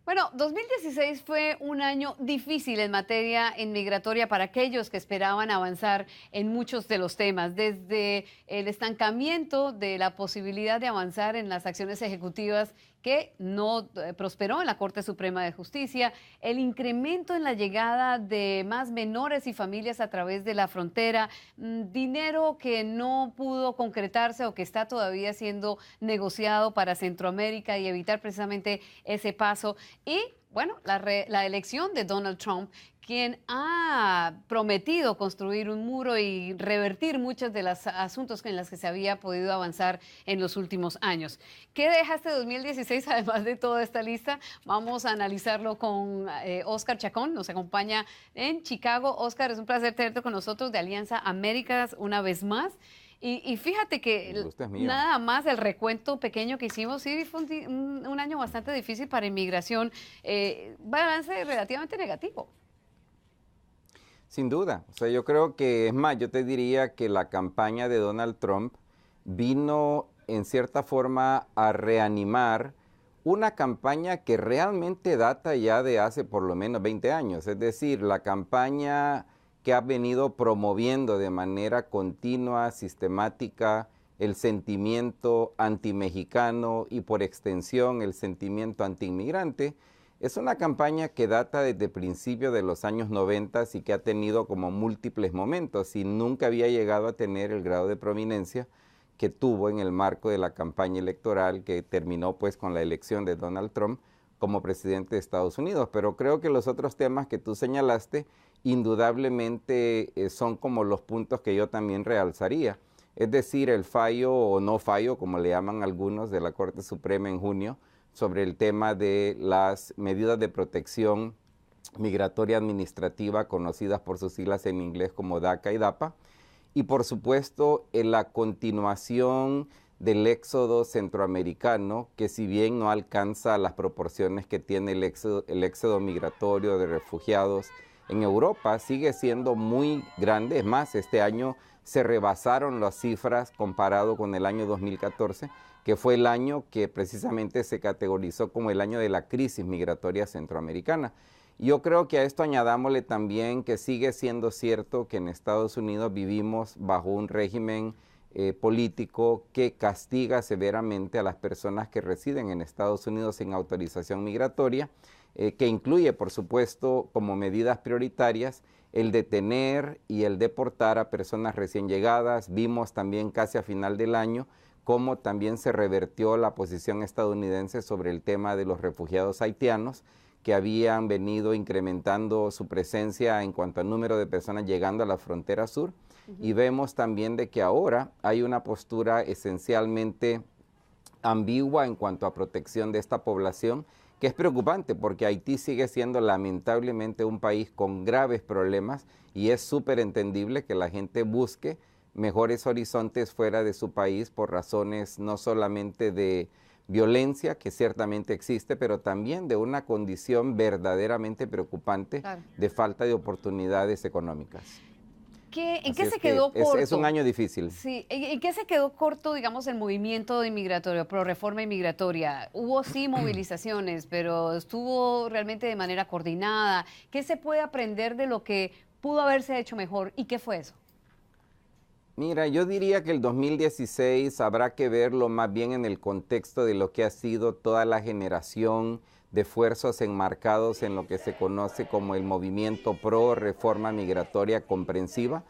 Bueno, 2016 fue un año difícil en materia inmigratoria para aquellos que esperaban avanzar en muchos de los temas, desde el estancamiento de la posibilidad de avanzar en las acciones ejecutivas que no prosperó en la Corte Suprema de Justicia, el incremento en la llegada de más menores y familias a través de la frontera, dinero que no pudo concretarse o que está todavía siendo negociado para Centroamérica y evitar precisamente ese paso. Y bueno, la elección de Donald Trump, quien ha prometido construir un muro y revertir muchos de los asuntos en los que se había podido avanzar en los últimos años. ¿Qué deja este 2016 además de toda esta lista? Vamos a analizarlo con Oscar Chacón, nos acompaña en Chicago. Oscar, es un placer tenerte con nosotros de Alianza Américas una vez más. Y fíjate que nada más el recuento pequeño que hicimos, sí fue un año bastante difícil para inmigración, balance relativamente negativo. Sin duda, o sea, yo creo que, es más, yo te diría que la campaña de Donald Trump vino en cierta forma a reanimar una campaña que realmente data ya de hace por lo menos 20 años, es decir, la campaña que ha venido promoviendo de manera continua, sistemática, el sentimiento antimexicano y por extensión el sentimiento antiinmigrante. Es una campaña que data desde principios de los años 90 y que ha tenido como múltiples momentos y nunca había llegado a tener el grado de prominencia que tuvo en el marco de la campaña electoral que terminó pues con la elección de Donald Trump como presidente de Estados Unidos. Pero creo que los otros temas que tú señalaste indudablemente son como los puntos que yo también realzaría. Es decir, el fallo o no fallo, como le llaman algunos, de la Corte Suprema en junio sobre el tema de las medidas de protección migratoria administrativa, conocidas por sus siglas en inglés como DACA y DAPA, y por supuesto en la continuación del éxodo centroamericano, que si bien no alcanza las proporciones que tiene el éxodo migratorio de refugiados en Europa, sigue siendo muy grande. Es más, este año se rebasaron las cifras comparado con el año 2014, que fue el año que precisamente se categorizó como el año de la crisis migratoria centroamericana. Yo creo que a esto añadámosle también que sigue siendo cierto que en Estados Unidos vivimos bajo un régimen político que castiga severamente a las personas que residen en Estados Unidos sin autorización migratoria, que incluye, por supuesto, como medidas prioritarias, el detener y el deportar a personas recién llegadas. Vimos también casi a final del año cómo también se revertió la posición estadounidense sobre el tema de los refugiados haitianos, que habían venido incrementando su presencia en cuanto al número de personas llegando a la frontera sur. Y vemos también de que ahora hay una postura esencialmente ambigua en cuanto a protección de esta población, que es preocupante porque Haití sigue siendo lamentablemente un país con graves problemas y es súper entendible que la gente busque mejores horizontes fuera de su país por razones no solamente de violencia, que ciertamente existe, pero también de una condición verdaderamente preocupante de falta de oportunidades económicas. ¿En qué se quedó corto? Es un año difícil. Sí, ¿en qué se quedó corto, digamos, el movimiento inmigratorio, pro reforma inmigratoria? Hubo sí movilizaciones, pero estuvo realmente de manera coordinada. ¿Qué se puede aprender de lo que pudo haberse hecho mejor y qué fue eso? Mira, yo diría que el 2016 habrá que verlo más bien en el contexto de lo que ha sido toda la generación de esfuerzos enmarcados en lo que se conoce como el movimiento pro reforma migratoria comprensiva,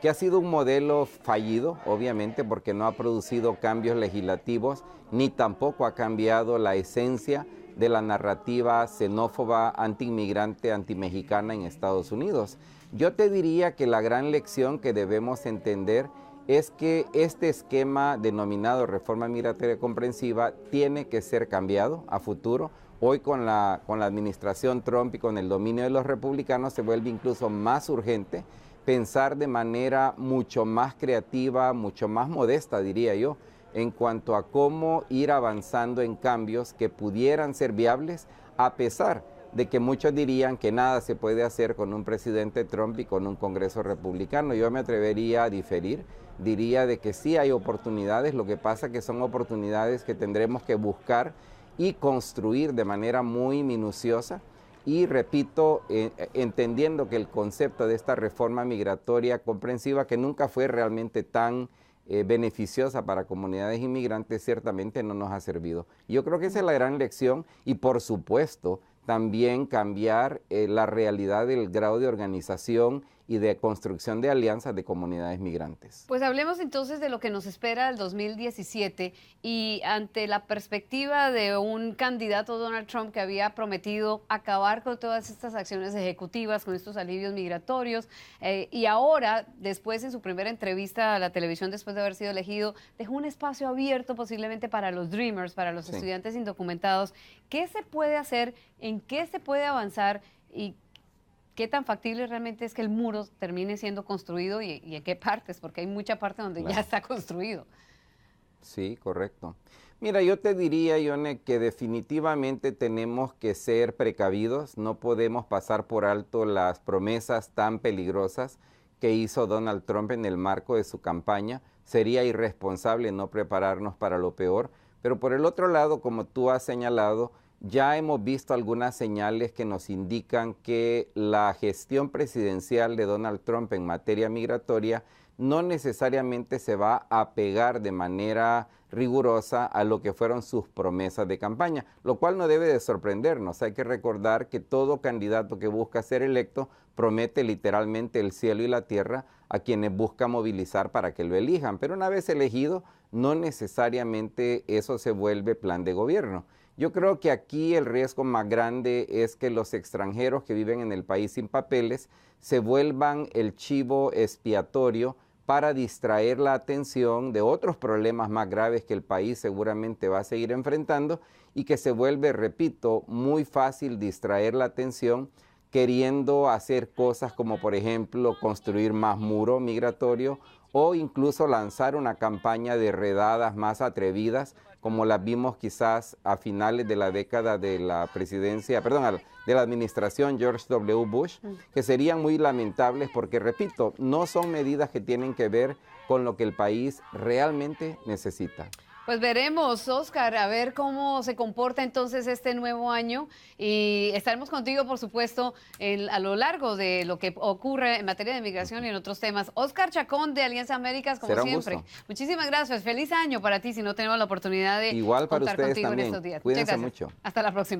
que ha sido un modelo fallido, obviamente, porque no ha producido cambios legislativos, ni tampoco ha cambiado la esencia de la narrativa xenófoba, antiinmigrante, antimexicana en Estados Unidos. Yo te diría que la gran lección que debemos entender es que este esquema denominado reforma migratoria comprensiva tiene que ser cambiado a futuro. Hoy con la administración Trump y con el dominio de los republicanos se vuelve incluso más urgente pensar de manera mucho más creativa, mucho más modesta, diría yo, en cuanto a cómo ir avanzando en cambios que pudieran ser viables, a pesar de que muchos dirían que nada se puede hacer con un presidente Trump y con un Congreso republicano. Yo me atrevería a diferir, diría de que sí hay oportunidades, lo que pasa que son oportunidades que tendremos que buscar y construir de manera muy minuciosa. Y repito, entendiendo que el concepto de esta reforma migratoria comprensiva, que nunca fue realmente tan beneficiosa para comunidades inmigrantes, ciertamente no nos ha servido. Yo creo que esa es la gran lección y, por supuesto, también cambiar la realidad del grado de organización y de construcción de alianzas de comunidades migrantes. Pues hablemos entonces de lo que nos espera el 2017 y ante la perspectiva de un candidato Donald Trump que había prometido acabar con todas estas acciones ejecutivas, con estos alivios migratorios, y ahora, después en su primera entrevista a la televisión, después de haber sido elegido, dejó un espacio abierto posiblemente para los Dreamers, para los estudiantes indocumentados. ¿Qué se puede hacer? ¿En qué se puede avanzar? ¿Y qué tan factible realmente es que el muro termine siendo construido y en qué partes? Porque hay mucha parte donde ya está construido. Sí, correcto. Mira, yo te diría, Yone, que definitivamente tenemos que ser precavidos. No podemos pasar por alto las promesas tan peligrosas que hizo Donald Trump en el marco de su campaña. Sería irresponsable no prepararnos para lo peor. Pero por el otro lado, como tú has señalado, ya hemos visto algunas señales que nos indican que la gestión presidencial de Donald Trump en materia migratoria no necesariamente se va a pegar de manera rigurosa a lo que fueron sus promesas de campaña, lo cual no debe de sorprendernos. Hay que recordar que todo candidato que busca ser electo promete literalmente el cielo y la tierra a quienes busca movilizar para que lo elijan, pero una vez elegido, no necesariamente eso se vuelve plan de gobierno. Yo creo que aquí el riesgo más grande es que los extranjeros que viven en el país sin papeles se vuelvan el chivo expiatorio para distraer la atención de otros problemas más graves que el país seguramente va a seguir enfrentando y que se vuelve, repito, muy fácil distraer la atención queriendo hacer cosas como, por ejemplo, construir más muro migratorio o incluso lanzar una campaña de redadas más atrevidas, como las vimos quizás a finales de la década de la presidencia, perdón, de la administración George W. Bush, que serían muy lamentables porque, repito, no son medidas que tienen que ver con lo que el país realmente necesita. Pues veremos, Oscar, a ver cómo se comporta entonces este nuevo año y estaremos contigo, por supuesto, a lo largo de lo que ocurre en materia de migración y en otros temas. Oscar Chacón, de Alianza Américas, como siempre. Muchísimas gracias. Feliz año para ti, si no tenemos la oportunidad de igual para contar ustedes contigo también. en estos días. Cuídense mucho. Hasta la próxima.